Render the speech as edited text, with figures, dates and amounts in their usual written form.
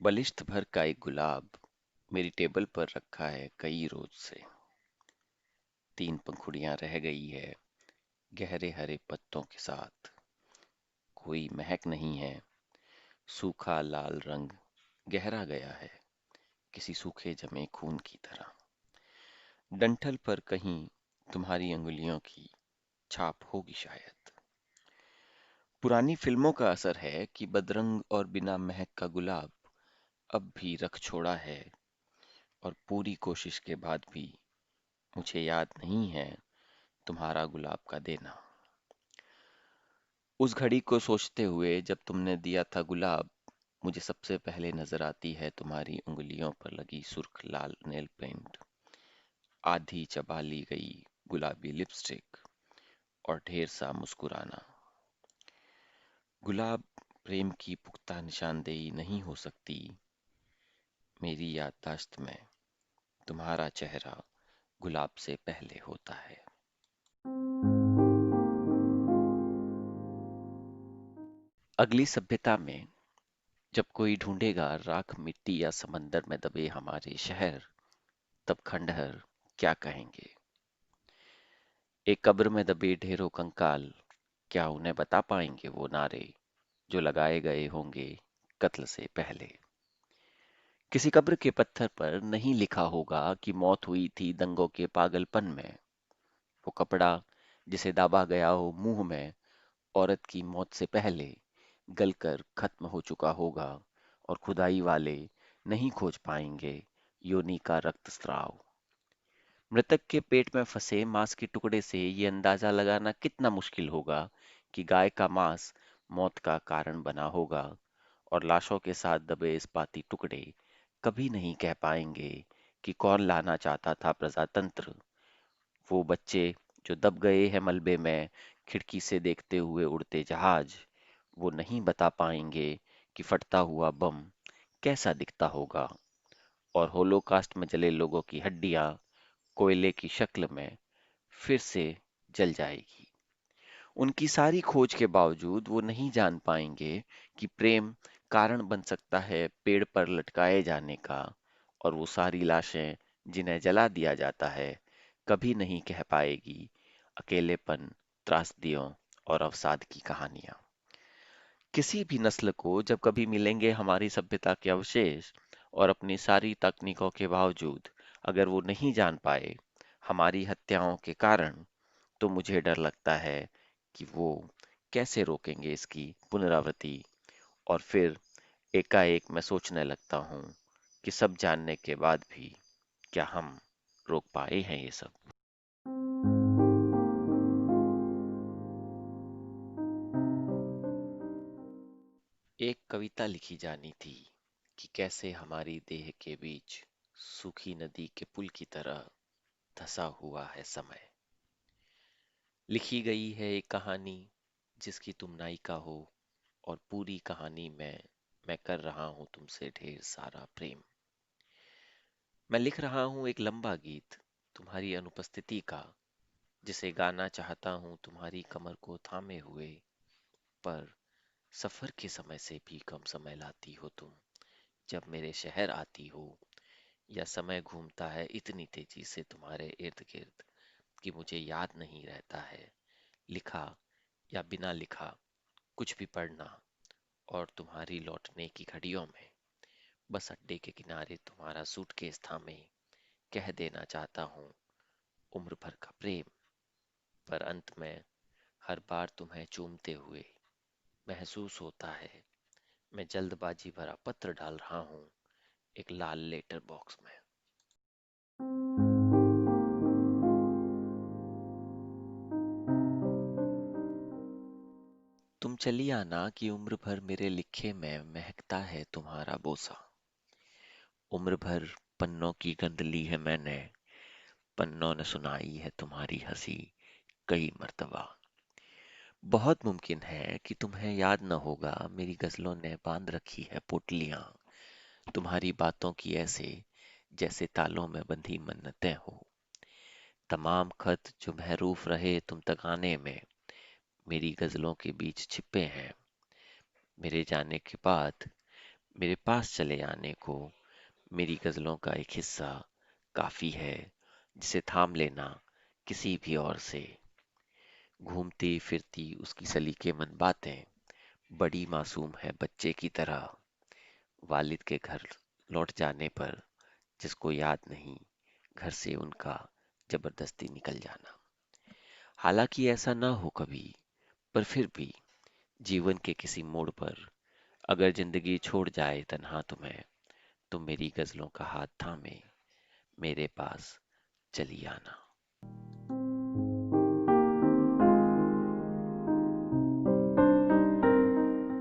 बलिष्ठ भर का एक गुलाब मेरी टेबल पर रखा है कई रोज से। तीन पंखुड़ियां रह गई है गहरे हरे पत्तों के साथ। कोई महक नहीं है। सूखा लाल रंग गहरा गया है किसी सूखे जमे खून की तरह। डंठल पर कहीं तुम्हारी अंगुलियों की छाप होगी शायद। पुरानी फिल्मों का असर है कि बदरंग और बिना महक का गुलाब अब भी रख छोड़ा है। और पूरी कोशिश के बाद भी मुझे याद नहीं है तुम्हारा गुलाब का देना। उस घड़ी को सोचते हुए जब तुमने दिया था गुलाब, मुझे सबसे पहले नजर आती है तुम्हारी उंगलियों पर लगी सुर्ख लाल नेल पेंट, आधी चबा ली गई गुलाबी लिपस्टिक और ढेर सा मुस्कुराना। गुलाब प्रेम की पुख्ता निशानदेही नहीं हो सकती। मेरी याददाश्त में तुम्हारा चेहरा गुलाब से पहले होता है। अगली सभ्यता में जब कोई ढूंढेगा राख मिट्टी या समंदर में दबे हमारे शहर, तब खंडहर क्या कहेंगे। एक कब्र में दबे ढेरों कंकाल, क्या उन्हें बता पाएंगे वो नारे जो लगाए गए होंगे कत्ल से पहले। किसी कब्र के पत्थर पर नहीं लिखा होगा कि मौत हुई थी दंगों के पागलपन में। वो कपड़ा जिसे दाबा गया हो मुंह में औरत की मौत से पहले गलकर खत्म हो चुका होगा। और खुदाई वाले नहीं खोज पाएंगे योनि का रक्तस्राव। मृतक के पेट में फंसे मांस के टुकड़े से ये अंदाजा लगाना कितना मुश्किल होगा कि गाय का मांस मौत का कारण बना होगा। और लाशों के साथ दबे इस्पाती टुकड़े कभी नहीं कह पाएंगे कि कौन लाना चाहता था प्रजातंत्र। वो बच्चे जो दब गए हैं मलबे में खिड़की से देखते हुए उड़ते जहाज, वो नहीं बता पाएंगे कि फटता हुआ बम कैसा दिखता होगा। और होलोकास्ट में जले लोगों की हड्डियां कोयले की शक्ल में फिर से जल जाएगी। उनकी सारी खोज के बावजूद वो नहीं जान पाएंगे कि प्रेम कारण बन सकता है पेड़ पर लटकाए जाने का। और वो सारी लाशें जिन्हें जला दिया जाता है कभी नहीं कह पाएगी अकेलेपन, त्रासदियों और अवसाद की कहानियां। किसी भी नस्ल को जब कभी मिलेंगे हमारी सभ्यता के अवशेष, और अपनी सारी तकनीकों के बावजूद अगर वो नहीं जान पाए हमारी हत्याओं के कारण, तो मुझे डर लगता है कि वो कैसे रोकेंगे इसकी पुनरावृत्ति। और फिर एकाएक मैं सोचने लगता हूँ कि सब जानने के बाद भी क्या हम रोक पाए हैं ये सब। एक कविता लिखी जानी थी कि कैसे हमारी देह के बीच सूखी नदी के पुल की तरह धंसा हुआ है समय। लिखी गई है एक कहानी जिसकी तुम नायिका हो, और पूरी कहानी में मैं कर रहा हूं तुमसे ढेर सारा प्रेम। मैं लिख रहा हूं एक लंबा गीत तुम्हारी अनुपस्थिति का, जिसे गाना चाहता हूं तुम्हारी कमर को थामे हुए। पर सफर के समय से भी कम समय लाती हो तुम जब मेरे शहर आती हो। या समय घूमता है इतनी तेजी से तुम्हारे इर्द गिर्द कि मुझे याद नहीं रहता है लिखा या बिना लिखा कुछ भी पढ़ना। और तुम्हारी लौटने की घड़ियों में बस अड्डे के किनारे तुम्हारा सूटकेस थामे कह देना चाहता हूँ उम्र भर का प्रेम। पर अंत में हर बार तुम्हें चूमते हुए महसूस होता है मैं जल्दबाजी भरा पत्र डाल रहा हूँ एक लाल लेटर बॉक्स में। तुम चली आना कि उम्र भर मेरे लिखे में महकता है तुम्हारा बोसा। उम्र भर पन्नों की गंध ली है मैंने, पन्नों ने सुनाई है तुम्हारी हंसी कई मर्तबा। बहुत मुमकिन है कि तुम्हें याद न होगा मेरी गजलों ने बांध रखी है पोटलियां तुम्हारी बातों की ऐसे जैसे तालों में बंधी मन्नतें हो। तमाम खत जो महरूफ रहे तुम तक आने में मेरी गजलों के बीच छिपे हैं। मेरे जाने के बाद मेरे पास चले आने को मेरी गजलों का एक हिस्सा काफी है, जिसे थाम लेना किसी भी और से। घूमती फिरती उसकी सलीकेमंद बातें बड़ी मासूम है बच्चे की तरह। वालिद के घर लौट जाने पर जिसको याद नहीं घर से उनका जबरदस्ती निकल जाना। हालांकि ऐसा ना हो कभी, पर फिर भी जीवन के किसी मोड़ पर अगर जिंदगी छोड़ जाए तन्हा तुम्हें, तो मेरी गजलों का हाथ थामे मेरे पास चली आना।